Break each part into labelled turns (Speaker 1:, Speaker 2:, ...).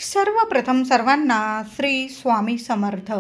Speaker 1: सर्वप्रथम सर्वांना श्री स्वामी समर्थ.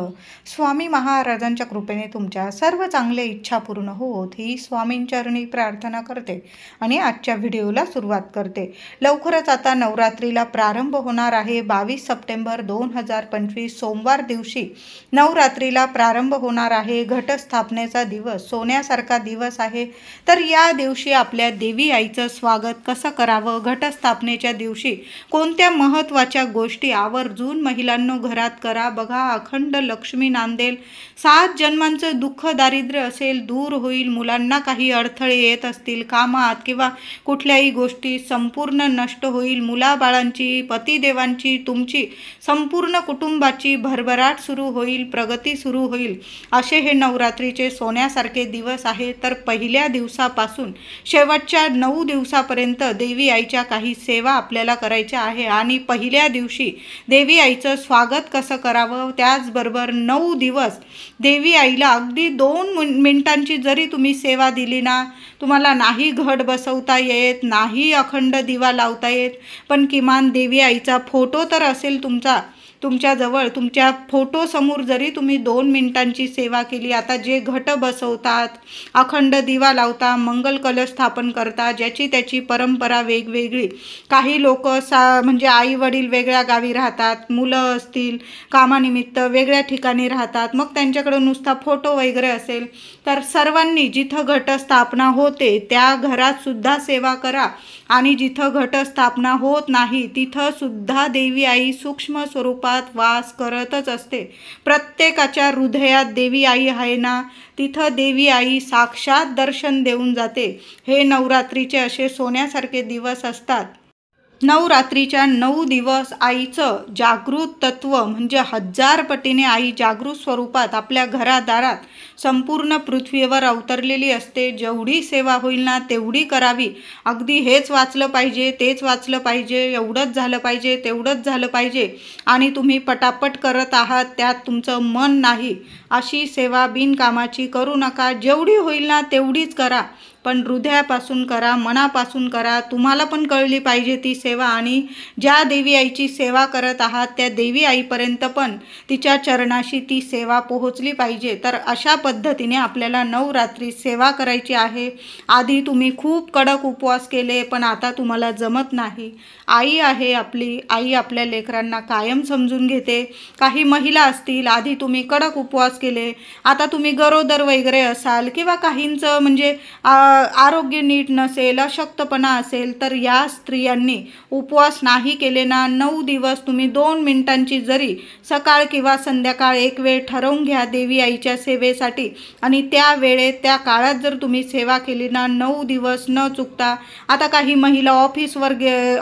Speaker 1: स्वामी महाराजांच्या कृपेने तुमच्या सर्व चांगल्या इच्छा पूर्ण होत ही स्वामींचरणी प्रार्थना करते आणि आजच्या व्हिडिओला सुरुवात करते. लवकरच आता नवरात्रीला प्रारंभ होणार आहे. 22 सप्टेंबर 2025 सोमवार दिवशी नवरात्रीला प्रारंभ होणार आहे. घटस्थापनेचा दिवस सोन्यासारखा दिवस आहे. तर या दिवशी आपल्या देवी आईचं स्वागत कसं करावं, घटस्थापनेच्या दिवशी कोणत्या महत्त्वाच्या गोष्टी आवर्जून महिलांनो घरात करा. बघा, अखंड लक्ष्मी नांदेल. 7 जन्मांचं दुःख दारिद्र्य असेल दूर होईल. मुलांना काही अडथळे येत असतील कामात किंवा कुठल्याही गोष्टी संपूर्ण नष्ट होईल. मुलाबाळांची, पतिदेवांची, तुमची संपूर्ण कुटुंबाची भरभराट सुरू होईल, प्रगती सुरू होईल. असे हे नवरात्रीचे सोन्यासारखे दिवस आहे. तर पहिल्या दिवसापासून शेवटच्या 9 दिवसापर्यंत देवी आईच्या काही सेवा आपल्याला करायच्या आहे आणि पहिल्या दिवशी देवी आईचं स्वागत कसं करावं, त्याचबरोबर 9 दिवस देवी आईला अगदी 2 मिनिटांची जरी तुम्ही सेवा दिली ना, तुम्हाला नाही घट बसवता येत, नाही अखंड दिवा लावता येत, पण किमान देवी आईचा फोटो तर असेल तुमच्याजवळ. तुमच्या फोटोसमोर जरी तुम्ही 2 मिनिटांची सेवा केली. आता जे घट बसवतात, अखंड दिवा लावता, मंगल कलश स्थापन करता, ज्याची त्याची परंपरा वेगवेगळी. काही लोक म्हणजे आई वडील वेगळ्या गावी राहतात, मुलं असतील कामानिमित्त वेगळ्या ठिकाणी राहतात, मग त्यांच्याकडे नुसता फोटो वगैरे असेल. तर सर्वांनी जिथं घटस्थापना होते त्या घरात सुद्धा सेवा करा आणि जिथं घटस्थापना होत नाही तिथं सुद्धा देवी आई सूक्ष्म स्वरूपात वास करतच असते. प्रत्येकाच्या हृदयात देवी आई आहे ना, तिथं देवी आई साक्षात दर्शन देऊन जाते. हे नवरात्रीचे असे सोन्यासारखे दिवस असतात. नवरात्रीच्या 9 दिवस आईचं जागृत तत्व म्हणजे 1000 पटीने आई जागृत स्वरूपात आपल्या घरादारात संपूर्ण पृथ्वीवर अवतरलेली असते. जेवढी सेवा होईल ना तेवढी करावी. अगदी हेच वाचलं पाहिजे, तेच वाचलं पाहिजे, एवढंच झालं पाहिजे, तेवढंच झालं पाहिजे आणि तुम्ही पटापट करत आहात, त्यात तुमचं मन नाही, अशी सेवा बिनकामाची करू नका. जेवढी होईल ना तेवढीच करा, पण हृदयापासून करा, मनापासून करा. तुम्हाला पण कळली पाहिजे ती सेवा आणि ज्या देवी आईची सेवा करत आहात त्या देवी आईपर्यंत पण तिच्या चरणाशी ती सेवा पोहोचली पाहिजे. तर अशा पद्धतीने आपल्याला नवरात्री सेवा करायची आहे. आधी तुम्ही खूप कडक उपवास केले पण आता तुम्हाला जमत नाही. आई आहे आपली, आई आपल्या लेकरांना कायम समजून घेते. काही महिला असतील, आधी तुम्ही कडक उपवास केले, आता तुम्ही गरोदर वगैरे असाल किंवा काहींचं म्हणजे आरोग्य नीट नसेल, अशक्तपणा असेल, तर या स्त्रियांनी उपवास नाही केले ना, 9 दिवस तुम्ही 2 मिनिटांची जरी सकाळ किंवा संध्याकाळ एक वेळ ठरवून घ्या देवी आईच्या सेवेसाठी आणि त्या वेळेत त्या काळात जर तुम्ही सेवा केली ना, 9 दिवस न चुकता. आता काही महिला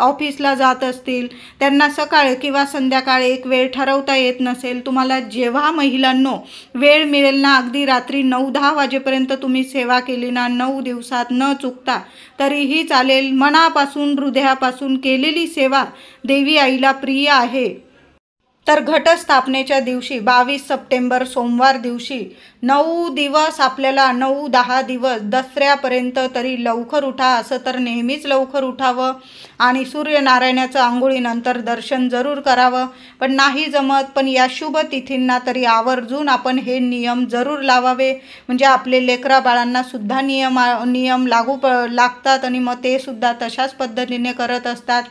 Speaker 1: ऑफिसला जात असतील, त्यांना सकाळ किंवा संध्याकाळ एक वेळ ठरवता येत नसेल, तुम्हाला जेव्हा महिलांनो वेळ मिळेल ना, अगदी रात्री 9-10 वाजेपर्यंत तुम्ही सेवा केली ना, 9 दिवसात न चुकता, तरीही चालेल. मनापासून हृदयापासून केलेली सेवा देवी आईला प्रिय आहे. तर घटस्थापनेच्या दिवशी 22 सप्टेंबर सोमवार दिवशी 9 दिवस आपल्याला 9-10 दिवस दसऱ्यापर्यंत तरी लवकर उठा. असं तर नेहमीच लवकर उठावं आणि सूर्यनारायणाचं आंघोळीनंतर दर्शन जरूर करावं. पण नाही जमत, पण या शुभ तिथींना तरी आवर्जून आपण हे नियम जरूर लावावे, म्हणजे आपले लेकरा बाळांना सुद्धा नियम लागतात आणि मग ते सुद्धा तशाच पद्धतीने करत असतात.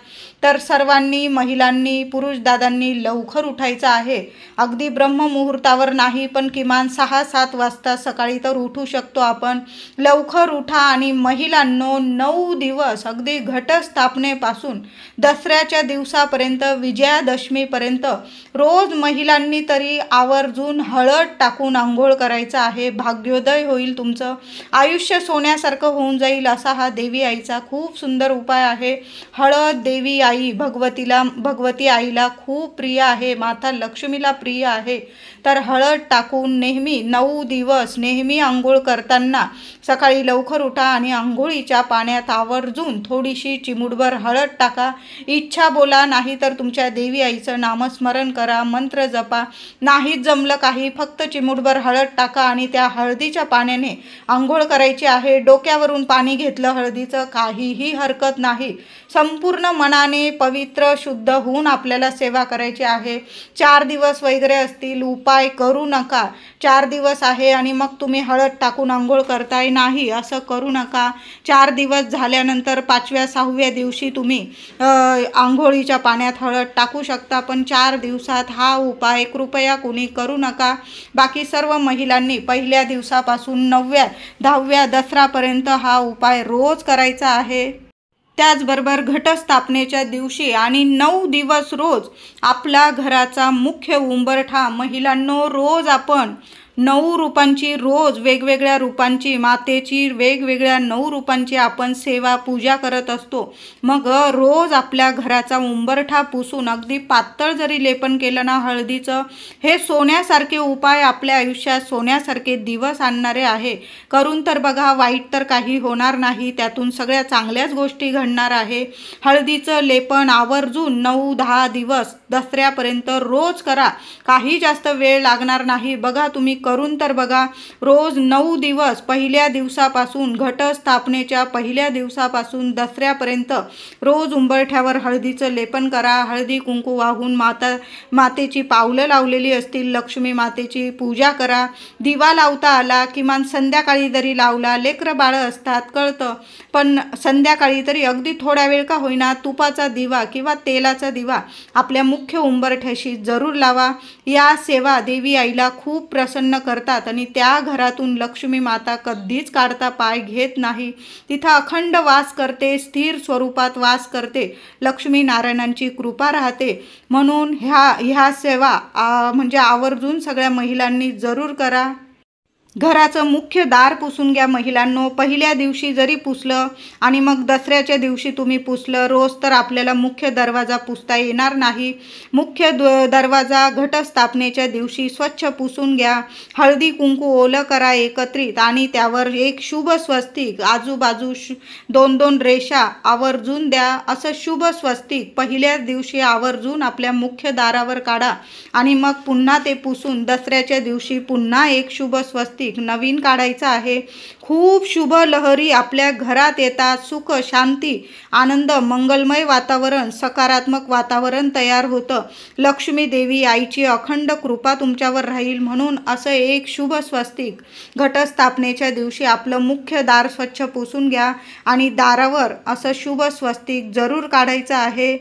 Speaker 1: तर सर्वांनी, महिलांनी, पुरुष दादांनी लवकर उठायचं आहे. अगदी ब्रह्ममुहूर्तावर नाही, पण किमान 6-7 वाजता सकाळी तर उठू शकतो आपण. लवकर उठा आणि महिलांनो 9 दिवस अगदी घटस्थापनेपासून दसऱ्याच्या दिवसापर्यंत, विजयादशमीपर्यंत रोज महिलांनी तरी आवर्जून हळद टाकून आंघोळ करायचं आहे. भाग्योदय होईल, तुमचं आयुष्य सोन्यासारखं होऊन जाईल. असा हा देवी आईचा खूप सुंदर उपाय आहे. हळद देवी आई भगवती आईला खूप प्रिय आहे, माता लक्ष्मीला प्रिय आहे. तर हळद टाकून नेहमी 9 दिवस नेहमी आंघोळ करताना सकाळी लवकर उठा आणि आंघोळीच्या पाण्यात आवर्जून थोडीशी चिमूटभर हळद टाका, इच्छा बोला, नाही तर तुमच्या देवी आईचं नामस्मरण करा, मंत्र जपा. नाहीच जमलं काही, फक्त चिमूटभर हळद टाका आणि त्या हळदीच्या पाण्याने आंघोळ करायची आहे. डोक्यावरून पाणी घेतलं हळदीचं, काहीही हरकत नाही. संपूर्ण मनाने पवित्र शुद्ध होऊन आपल्याला सेवा करायची आहे. 4 दिवस वगैरे असतील, उपाय करू नका. 4 दिवस आहे आणि मग तुम्ही हळद टाकून आंघोळ करताय, नाही, असं करू नका. 4 दिवस झाल्यानंतर 5व्या 6व्या दिवशी तुम्ही आंघोळीच्या पाण्यात हळद टाकू शकता, पण 4 दिवसात हा उपाय कृपया कोणी करू नका. बाकी सर्व महिलांनी पहिल्या दिवसापासून 9व्या 10व्या दसरापर्यंत हा उपाय रोज करायचा आहे. त्याचबरोबर घटस्थापनेच्या दिवशी आणि 9 दिवस रोज आपला घराचा मुख्य उंबरठा महिलांनो, रोज आपण 9 रूपांची, रोज वेगवेगळ्या रूपांची, मातेची वेगवेगळ्या 9 रूपांची आपण सेवा पूजा करत असतो. मग रोज आपल्या घराचा उंबरठा पुसून अगदी पातळ जरी लेपन केलं ना हळदीचं, हे सोन्यासारखे उपाय आपल्या आयुष्यात सोन्यासारखे दिवस आणणारे आहे. करून तर बघा, वाईट तर काही होणार नाही, त्यातून सगळ्या चांगल्याच गोष्टी घडणार आहे. हळदीचं लेपन आवर्जून 9-10 दिवस दसऱ्यापर्यंत रोज करा, काही जास्त वेळ लागणार नाही. बघा, तुम्ही करून तर बघा. रोज 9 दिवस, पहिल्या दिवसापासून घटस्थापनेच्या पहिल्या दिवसापासून दसऱ्यापर्यंत रोज उंबरठ्यावर हळदीचं लेपन करा. हळदी कुंकू वाहून मातेची पावलं लावलेली असतील, लक्ष्मी मातेची पूजा करा. दिवा लावता आला, किमान संध्याकाळी जरी लावला, लेकरं बाळं असतात कळतं, पण संध्याकाळी तरी अगदी थोडा वेळ का होईना तुपाचा दिवा किंवा तेलाचा दिवा आपल्या मुख्य उंबरठ्याशी जरूर लावा. या सेवा देवी आईला खूप प्रसन्न करतात आणि त्या घरातून लक्ष्मी माता कधीच काढता पाय घेत नाही. तिथं अखंड वास करते, स्थिर स्वरूपात वास करते, लक्ष्मी नारायणांची कृपा राहते. म्हणून ह्या सेवा म्हणजे आवर्जून सगळ्या महिलांनी जरूर करा. घराचं मुख्य दार पुसून घ्या महिलांनो. पहिल्या दिवशी जरी पुसलं आणि मग दसऱ्याच्या दिवशी तुम्ही पुसलं, रोज तर आपल्याला मुख्य दरवाजा पुसता येणार नाही. मुख्य दरवाजा घटस्थापनेच्या दिवशी स्वच्छ पुसून घ्या. हळदी कुंकू ओलं करा एकत्रित आणि त्यावर एक शुभ स्वस्तिक, आजूबाजू 2-2 रेषा आवर्जून द्या. असं शुभ स्वस्तिक पहिल्याच दिवशी आवर्जून आपल्या मुख्य दारावर काढा आणि मग पुन्हा ते पुसून दसऱ्याच्या दिवशी पुन्हा एक शुभ स्वस्तिक नवीन काढायचा आहे. खूप शुभ लहरी आपल्या घरात येतात. सुख, शांती, आनंद, मंगलमय वातावरण, सकारात्मक वातावरण तयार होतं. लक्ष्मी देवी आईची अखंड कृपा तुमच्यावर राहील. म्हणून असं एक शुभ स्वस्तिक घटस्थापनेच्या दिवशी आपलं मुख्य दार स्वच्छ पुसून घ्या आणि दारावर असं शुभ स्वस्तिक जरूर काढायचं आहे.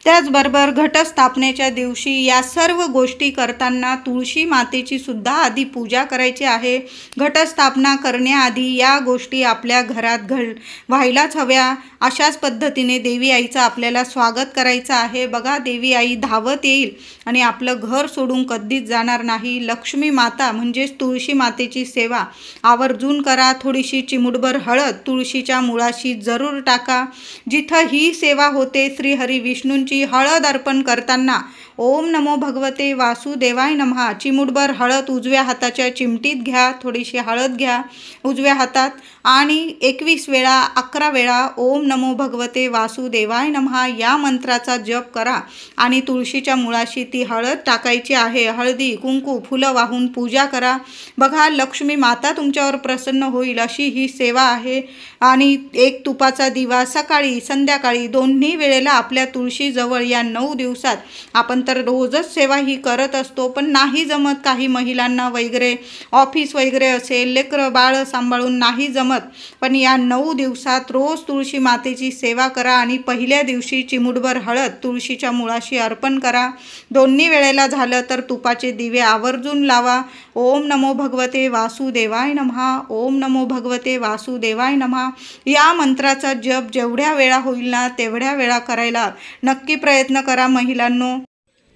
Speaker 1: त्याचबरोबर घटस्थापनेच्या दिवशी या सर्व गोष्टी करताना तुळशी मातेची सुद्धा आधी पूजा करायची आहे. घटस्थापना करण्याआधी या गोष्टी आपल्या घरात व्हायलाच हव्या. अशाच पद्धतीने देवी आईचं आपल्याला स्वागत करायचं आहे. बघा, देवी आई धावत येईल आणि आपलं घर सोडून कधीच जाणार नाही. लक्ष्मी माता म्हणजेच तुळशी मातेची सेवा आवर्जून करा. थोडीशी चिमूटभर हळद तुळशीच्या मुळाशी जरूर टाका. जिथं ही सेवा होते श्रीहरी विष्णूंची हळद अर्पण करताना ओम नमो भगवते वासुदेवाय नमः चिमूटभर हळद उजव्या हाताच्या चिमटीत घ्या. थोडीशी हळद घ्या उजव्या हातात आणि 21 वेळा 11 वेळा ओम नमो भगवते वासुदेवाय नमः या मंत्राचा जप करा आणि तुळशीच्या मुळाशी ती हळद टाकायची आहे. हळदी कुंकू फुलं वाहून पूजा करा. बघा, लक्ष्मी माता तुमच्यावर प्रसन्न होईल अशी ही सेवा आहे. आणि एक तुपाचा दिवा सकाळी संध्याकाळी दोन्ही वेळेला आपल्या तुळशीजवळ या 9 दिवसात आपण तर रोजच सेवा ही करत असतो, पण नाही जमत काही महिलांना वगैरे, ऑफिस वगैरे असेल, लेकरं बाळ सांभाळून नाही जमत, पण या 9 दिवसात रोज तुळशी मातेची सेवा करा आणि पहिल्या दिवशी चिमूटभर हळद तुळशीच्या मुळाशी अर्पण करा. दोन्ही वेळेला झालं तर तुपाचे दिवे आवर्जून लावा. ओम नमो भगवते वासुदेवाय नमः, ओम नमो भगवते वासुदेवाय नमः या मंत्राचा जप जेवढ्या वेळा होईल ना तेवढ्या वेळा करायला नक्की प्रयत्न करा महिलांनो.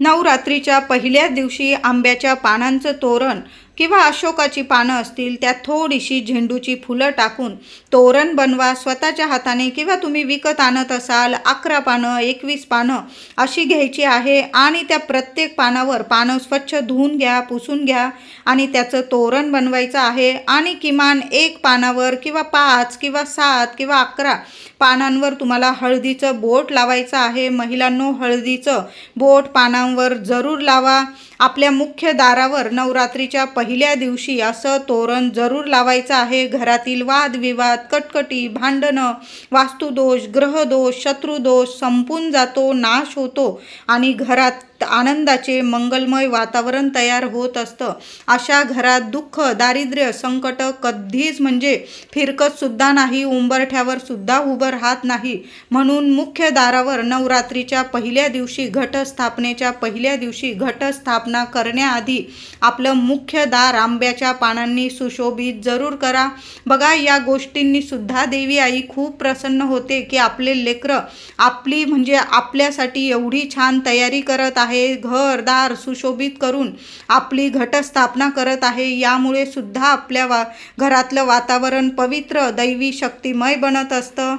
Speaker 1: नवरात्रीच्या पहिल्याच दिवशी आंब्याच्या पानांचं तोरण किंवा अशोकाची पानं असतील त्यात थोडीशी झेंडूची फुलं टाकून तोरण बनवा स्वतःच्या हाताने, किंवा तुम्ही विकत आणत असाल 11 पानं 21 पानं अशी घ्यायची आहे आणि त्या प्रत्येक पानावर पानं स्वच्छ धुवून घ्या, पुसून घ्या आणि त्याचं तोरण बनवायचं आहे। आणि किमान 1 पानावर किंवा 5 किंवा 7 किंवा 11 पानांवर तुम्हाला हळदीचं बोट लावायचं आहे। महिलांनो, हळदीचं बोट पानांवर जरूर लावा। आपल्या मुख्य दारावर नवरात्रीच्या पहिल्या दिवशी असं तोरण जरूर लावायचं आहे। घरातील वादविवाद, कटकटी, भांडणं, वास्तुदोष, ग्रहदोष, शत्रुदोष संपून जातो, नाश होतो आणि घरात आनंदाचे मंगलमय वातावरण तयार होत असतं। अशा घरात दुःख, दारिद्र्य, संकट कधीच म्हणजे फिरकत सुद्धा नाही, उंबरठ्यावर सुद्धा उभं राहत नाही। म्हणून मुख्य दारावर नवरात्रीच्या पहिल्या दिवशी, घटस्थापनेच्या पहिल्या दिवशी घटस्थापना करण्याआधी आपलं मुख्य दार आंब्याच्या पानांनी सुशोभित जरूर करा। बघा, या गोष्टींनी सुद्धा देवी आई खूप प्रसन्न होते की आपले लेकरं आपली म्हणजे आपल्यासाठी एवढी छान तयारी करत आहे, घरदार सुशोभित करून आपली घटस्थापना करत आहे। यामुळे सुद्धा आपल्या घरातलं वातावरण पवित्र, दैवी, शक्तिमय बनत असतं।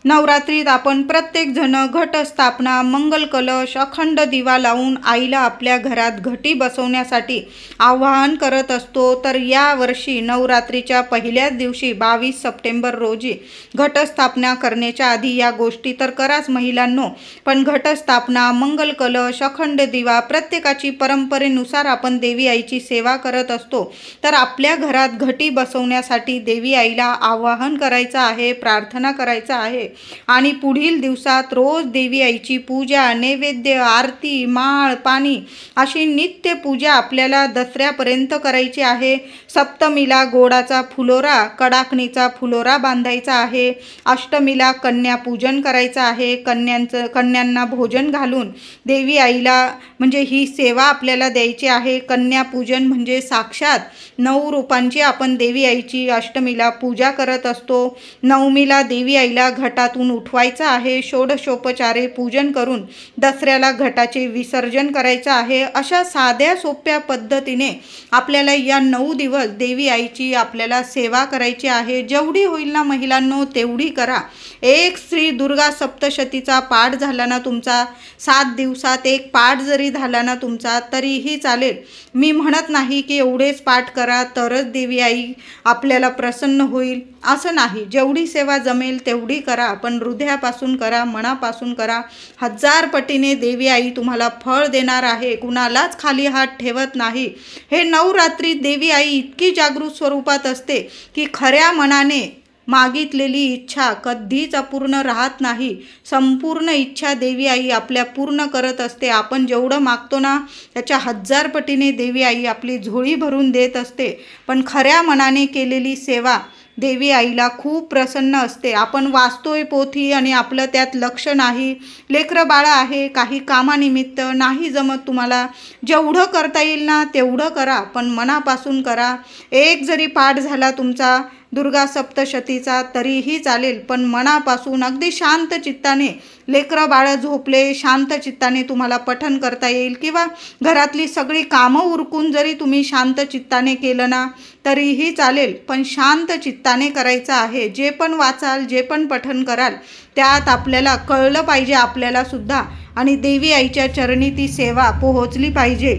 Speaker 1: नवरात्रीत आपण प्रत्येक जण घटस्थापना, मंगल कलश, अखंड दिवा लावून आईला आपल्या घरात घटी बसवण्यासाठी आवाहन करत असतो। तर या वर्षी नवरात्रीच्या पहिल्याच दिवशी 22 सप्टेंबर रोजी घटस्थापना करण्याच्या आधी या गोष्टी तर कराच महिलांनो, पण घटस्थापना, मंगल कलश, अखंड दिवा प्रत्येकाची परंपरेनुसार आपण देवी आईची सेवा करत असतो। तर आपल्या घरात घटी बसवण्यासाठी देवी आईला आवाहन करायचं आहे, प्रार्थना करायचं आहे आणि पुढील दिवसात रोज देवी आईची पूजा, नैवेद्य, आरती, माळ, पाणी अशी नित्य पूजा आपल्याला दसऱ्यापर्यंत करायची आहे। सप्तमीला गोडाचा फुलोरा, कडाकणीचा फुलोरा बांधायचा आहे। अष्टमीला कन्या पूजन करायचं आहे। कन्यांना भोजन घालून देवी आईला म्हणजे ही सेवा आपल्याला द्यायची आहे। कन्या पूजन म्हणजे साक्षात 9 रूपांची आपण देवी आईची अष्टमीला पूजा करत असतो। नवमीला देवी आईला घटातून उठवायचं आहे। षोडशोपचारे पूजन करून दसऱ्याला घटाचे विसर्जन करायचं आहे। अशा साध्या सोप्या पद्धतीने आपल्याला या 9 दिवस देवी आईची आपल्याला सेवा करायची आहे। जेवढी होईल ना महिलांनो तेवढी करा। एक श्री दुर्गा सप्तशतीचा पाठ झाला ना तुमचा, 7 दिवसात एक पाठ जरी झाला ना तुमचा तरीही चालेल। मी म्हणत नाही की एवढेच पाठ करा तरच देवी आई आपल्याला प्रसन्न होईल, असं नाही। जेवढी सेवा जमेल तेवढी करा, पण हृदयापासून करा, मनापासून करा। 1000 पटीने देवी आई तुम्हाला फळ देणार आहे, कुणालाच खाली हात ठेवत नाही। हे नवरात्रीत देवी आई इतकी जागृत स्वरूपात असते की खऱ्या मनाने मागितलेली इच्छा कधीच अपूर्ण राहत नाही। संपूर्ण इच्छा देवी आई आपल्या पूर्ण करत असते। आपण जेवढं मागतो ना त्याच्या 1000 पटीने देवी आई आपली झोळी भरून देत असते। पण खऱ्या मनाने केलेली सेवा देवी आईला खूप प्रसन्न असते। आपण वाचतोय पोथी आणि आपलं त्यात लक्ष नाही, लेकरं बाळं आहे, काही कामानिमित्त नाही जमत तुम्हाला, जेवढं करता येईल ना तेवढं करा, पण मनापासून करा। एक जरी पाठ झाला तुमचा दुर्गा सप्तशतीचा तरीही चालेल, पण मनापासून अगदी शांत चित्ताने, लेकरं बाळं झोपले शांत चित्ताने तुम्हाला पठण करता येईल, किंवा घरातली सगळी कामं उरकून जरी तुम्ही शांत चित्ताने केलं ना तरीही चालेल, पण शांत चित्ताने करायचं आहे। जे पण वाचाल, जे पण पठण कराल त्यात आपल्याला कळलं पाहिजे आपल्याला सुद्धा, आणि देवी आईच्या चरणी ती सेवा पोहोचली पाहिजे।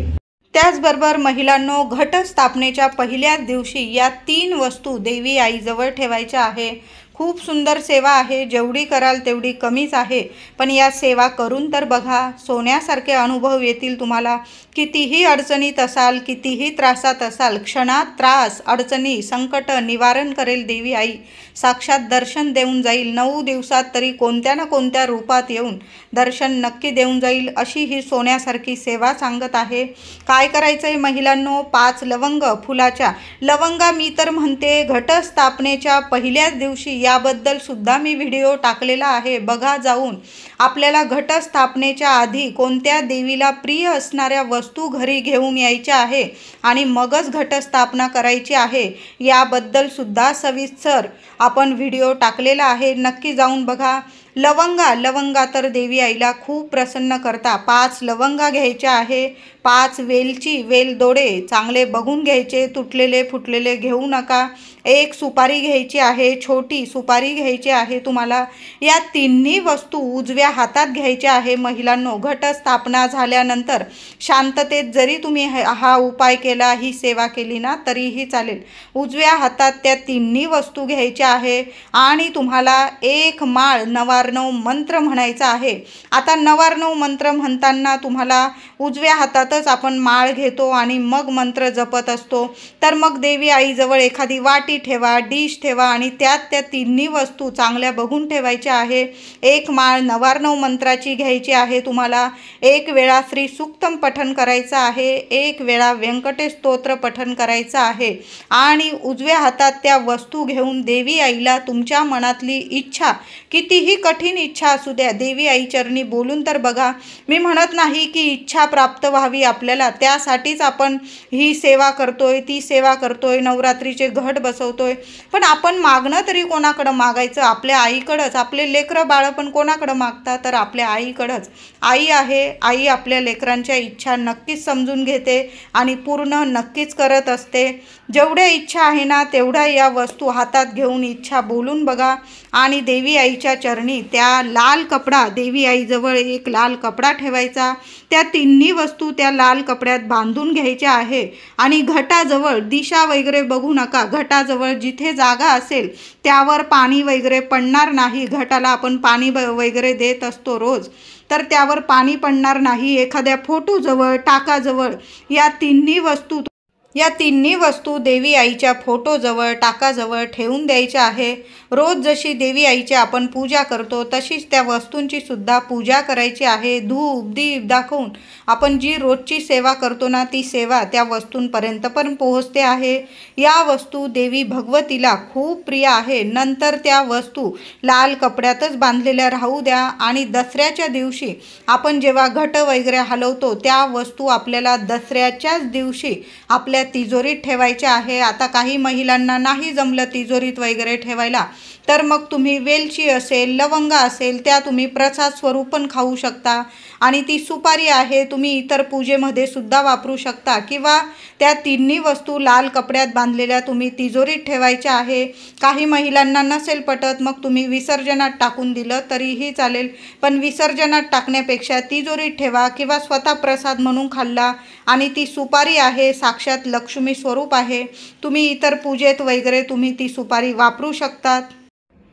Speaker 1: त्याचबरोबर महिलांनो, घटस्थापनेच्या पहिल्याच दिवशी या 3 वस्तू देवी आईजवळ ठेवायच्या आहे। खूप सुंदर सेवा आहे, जेवढी कराल तेवढी कमीच आहे, पण या सेवा करून तर बघा, सोन्यासारखे अनुभव येतील तुम्हाला। कितीही अडचणीत असाल, कितीही त्रासात असाल, क्षणात त्रास, अडचणी, संकट निवारण करेल देवी आई। साक्षात दर्शन देऊन जाईल, 9 दिवसात तरी कोणत्या ना कोणत्या रूपात येऊन दर्शन नक्की देऊन जाईल, अशी ही सोन्यासारखी सेवा सांगत आहे। काय करायचं आहे महिलांनो, 5 लवंग, फुलाच्या लवंगा मी तर म्हणते घटस्थापनेच्या पहिल्याच दिवशी, याबद्दल सुद्धा मी व्हिडिओ टाकलेला आहे, बघा जाऊन। आपल्याला घटस्थापनेच्या आधी कोणत्या देवीला प्रिय असणाऱ्या वस्तू घरी घेऊन यायच्या आहे आणि मगच घटस्थापना करायची आहे, याबद्दल सुद्धा सविस्तर आपण व्हिडिओ टाकलेला आहे, नक्की जाऊन बघा। लवंगा तर देवी आईला खूप प्रसन्न करता. 5 लवंगा घ्यायच्या आहे. 5 वेलची वेलदोडे चांगले बघून घ्यायचे, तुटलेले फुटलेले घेऊ नका. 1 सुपारी घ्यायची आहे, छोटी सुपारी घ्यायची आहे तुम्हाला. या तिन्ही वस्तू उजव्या हातात घ्यायच्या आहे. महिलांनो, घटस्थापना झाल्यानंतर शांततेत जरी तुम्ही हा उपाय केला, ही सेवा केली ना तरीही चालेल. उजव्या हातात त्या तिन्ही वस्तू घ्यायच्या आहे आणि तुम्हाला 1 माळ नवार्णव मंत्र म्हणायचा आहे. आता नवार्णव मंत्र म्हणताना तुम्हाला उजव्या हातातच आपण माळ घेतो आणि मग मंत्र जपत असतो. तर मग देवी आईजवळ एखादी वाटी ठेवा, डिश ठेवा आणि त्यात त्या तिन्ही वस्तू चांगल्या बघून ठेवायच्या आहे. 1 माळ नवार्णव मंत्राची घ्यायची आहे तुम्हाला. 1 वेळा श्री सूक्तम पठण करायचं आहे. 1 वेळा व्यंकटेश स्तोत्र पठण करायचं आहे आणि उजव्या हातात त्या वस्तू घेऊन देवी आईला तुमच्या मनातली इच्छा, कितीही कठीण इच्छा असू द्या, देवी आई चरणी बोलून तर बघा. मी म्हणत नाही की इच्छा प्राप्त व्हावी आपल्याला, त्यासाठीच आपण ही सेवा करतोय, ती सेवा करतोय, नवरात्रीचे घट बसवतोय. पण आपण मागणं तरी कोणाकडं मागायचं? आपल्या आईकडंच. आपले लेकरं बाळं पण कोणाकडं मागतात? तर आपल्या आईकडंच. आई आहे. आई आपल्या लेकरांच्या इच्छा नक्कीच समजून घेते आणि पूर्ण नक्कीच करत असते. जेवढ्या इच्छा आहे ना तेवढ्या या वस्तू हातात घेऊन इच्छा बोलून बघा आणि देवी आईच्या चरणी त्या लाल कपडा, देवी आईजवळ 1 लाल कपडा ठेवायचा. त्या तिन्ही वस्तू त्या लाल कपड्यात बांधून घ्यायच्या आहे आणि घटाजवळ दिशा वगैरे बघू नका. घटाजवळ जिथे जागा असेल त्यावर पाणी वगैरे पडणार नाही. घटाला आपण पाणी वगैरे देत असतो रोज, तर त्यावर पाणी पडणार नाही. एखाद्या फोटोजवळ, टाकाजवळ या तिन्ही वस्तू देवी आईच्या फोटोजवळ, टाकाजवळ ठेवून द्यायच्या आहे. रोज जशी देवी आईची आपण पूजा करतो तशीच त्या वस्तूंची सुद्धा पूजा करायची आहे. धूप दीप दाखवून आपण जी रोजची सेवा करतो ना ती सेवा त्या वस्तूंपर्यंत पण पोहोचते आहे. या वस्तू देवी भगवतीला खूप प्रिय आहे. नंतर त्या वस्तू लाल कपड्यातच बांधलेल्या राहू द्या आणि दसऱ्याच्या दिवशी आपण जेव्हा घट वगैरे हलवतो त्या वस्तू आपल्याला दसऱ्याच्याच दिवशी आपल्या तिजोरीत ठेवायच्या आहे. आता काही महिलांना नाही जमलं तिजोरीत वगैरे ठेवायला, तर मग तुम्ही वेलची असेल, लवंगा असेल त्या तुम्ही प्रसाद स्वरूप पण खाऊ शकता आणि ती सुपारी आहे तुम्ही इतर पूजेमध्ये सुद्धा वापरू शकता किंवा त्या तिन्ही वस्तू लाल कपड्यात बांधलेल्या तुम्ही तिजोरीत ठेवायच्या आहे. काही महिलांना नसेल पटत मग तुम्ही विसर्जनात टाकून दिलं तरीही चालेल, पण विसर्जनात टाकण्यापेक्षा तिजोरीत ठेवा किंवा स्वतः प्रसाद म्हणून खाल्ला. आणि ती सुपारी आहे साक्षात लक्ष्मी स्वरूप आहे. तुम्ही इतर पूजेत वगैरे तुम्ही ती सुपारी वापरू शकतात.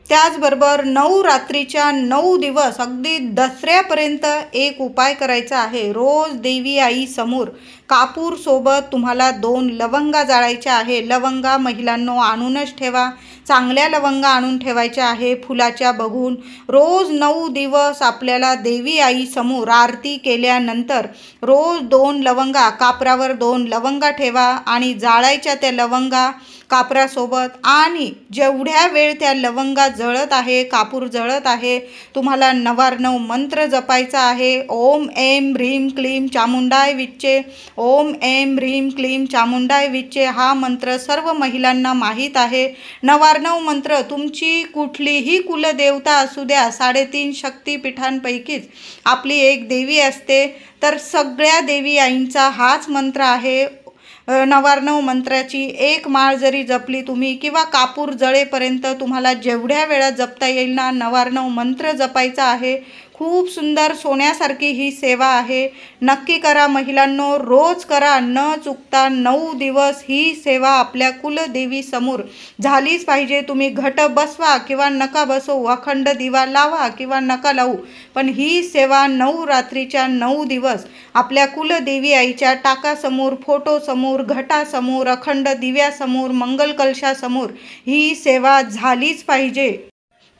Speaker 1: त्याचबरोबर नवरात्रीच्या 9 दिवस अगदी दसऱ्यापर्यंत एक उपाय करायचा आहे. रोज देवी आई समोर कापूर सोबत तुम्हाला 2 लवंगा जाळायच्या आहे. लवंगा महिलांनो आणूनच ठेवा, चांगल्या लवंगा आणून ठेवायच्या आहे फुलाच्या बघून. रोज 9 दिवस आपल्याला देवी आई समोर आरती केल्यानंतर रोज 2 लवंगा, कापरावर 2 लवंगा ठेवा आणि जाळायच्या त्या लवंगा कापरासोबत. आणि जेवढ्या वेळ त्या लवंगा जळत आहे, कापूर जळत आहे, तुम्हाला नवार्णव मंत्र जपायचा आहे. ओम ऐं ह्रीं क्लीं चामुंडाय विच्चे, ओम ऐं ह्रीं क्लीं चामुंडाय विच्चे हा मंत्र सर्व महिलांना माहीत आहे. नवार्णव मंत्र तुमची कुठलीही कुलदेवता असू द्या, 3.5 शक्तिपीठांपैकीच आपली एक देवी असते, तर सगळ्या देवी आईंचा हाच मंत्र आहे. नवार्णव मंत्राची 1 माळ जरी जपली तुम्ही किंवा कापूर जळेपर्यंत तुम्हाला जेवढ्या वेळा जपता येईल ना नवार्णव मंत्र जपायचा आहे. खूप सुंदर सोन्यासारखी ही सेवा आहे. नक्की करा महिलांनो, रोज करा न चुकता. 9 दिवस ही सेवा आपल्या कुलदेवी समोर झालीच पाहिजे. तुम्ही घट बसवा किंवा नका बसवू, अखंड दिवा लावा किंवा नका लावू, पण ही सेवा नवरात्रीच्या 9 दिवस आपल्या कुलदेवी आईच्या टाकासमोर, फोटोसमोर, घटासमोर, अखंड दिव्यासमोर, मंगल कलशासमोर ही सेवा झालीच पाहिजे.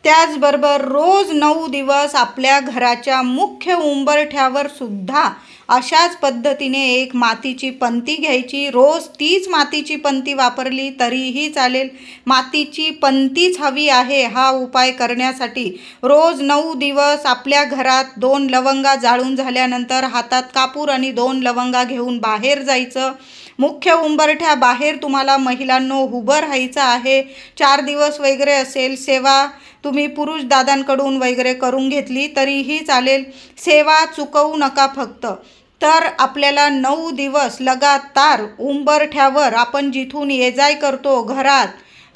Speaker 1: त्याचबरोबर रोज 9 दिवस आपल्या घराच्या मुख्य उंबरठ्यावर सुद्धा अशाच पद्धतीने एक मातीची पंती घ्यायची. रोज तीच मातीची पंती वापरली तरीही चालेल, मातीची पंतीच हवी आहे हा उपाय करण्यासाठी. रोज 9 दिवस आपल्या घरात 2 लवंगा जाळून झाल्यानंतर हातात कापूर आणि 2 लवंगा घेऊन बाहेर जायचं. मुख्य उंबरठ्या बाहेर तुम्हाला महिलांनो उभं राहायचं आहे. 4 दिवस वगैरे असेल सेवा तुम्ही पुरुष दादांकडून वगैरे करून घेतली तरीही चालेल. सेवा चुकवू नका फक्त. तर आपल्याला 9 दिवस लगातार उंबरठ्यावर आपण जिथून ये जाय करतो घरात,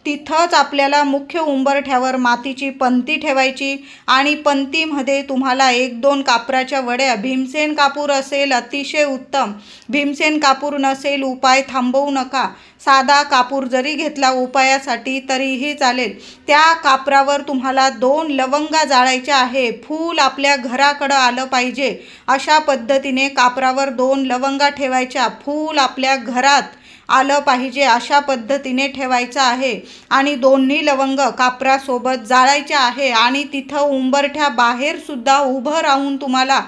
Speaker 1: तिथंच आपल्याला मुख्य उंबरठ्यावर मातीची पंती ठेवायची आणि पंतीमध्ये तुम्हाला 1-2 कापराच्या वड्या, भीमसेन कापूर असेल अतिशय उत्तम, भीमसेन कापूर नसेल उपाय थांबवू नका. साधा कापूर जरी घेतला उपायासाठी तरीही चालेल. त्या कापरावर तुम्हाला 2 लवंगा जाळायच्या आहे. फूल आपल्या घराकडं आलं पाहिजे अशा पद्धतीने कापरावर 2 लवंगा ठेवायच्या. फूल आपल्या घरात आलं पाहिजे अशा पद्धतीने ठेवायचं आहे आणि दोन्ही लवंग कापरासोबत जाळायचे आहे. आणि तिथं उंबरठ्या बाहेर सुद्धा उभं राहून तुम्हाला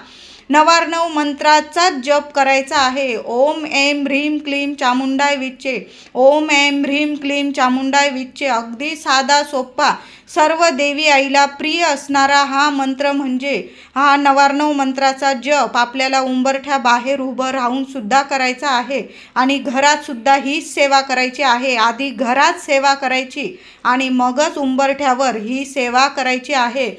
Speaker 1: 99 मंत्राचा जप करायचा आहे. ओम ऐं ह्रीं क्लीं चामुंडाय विच्चे, ओम ऐं ह्रीं क्लीं चामुंडाय विच्चे. अगदी साधा सोपा सर्व देवी आईला प्रिय असणारा हा मंत्र म्हणजे हा 99 मंत्राचा जप आपल्याला उंबरठ्या बाहेर उभं राहून सुद्धा करायचा आहे आणि घरात सुद्धा हीच सेवा करायची आहे. आधी घरात सेवा करायची आणि मगच उंबरठ्यावर ही सेवा करायची आहे.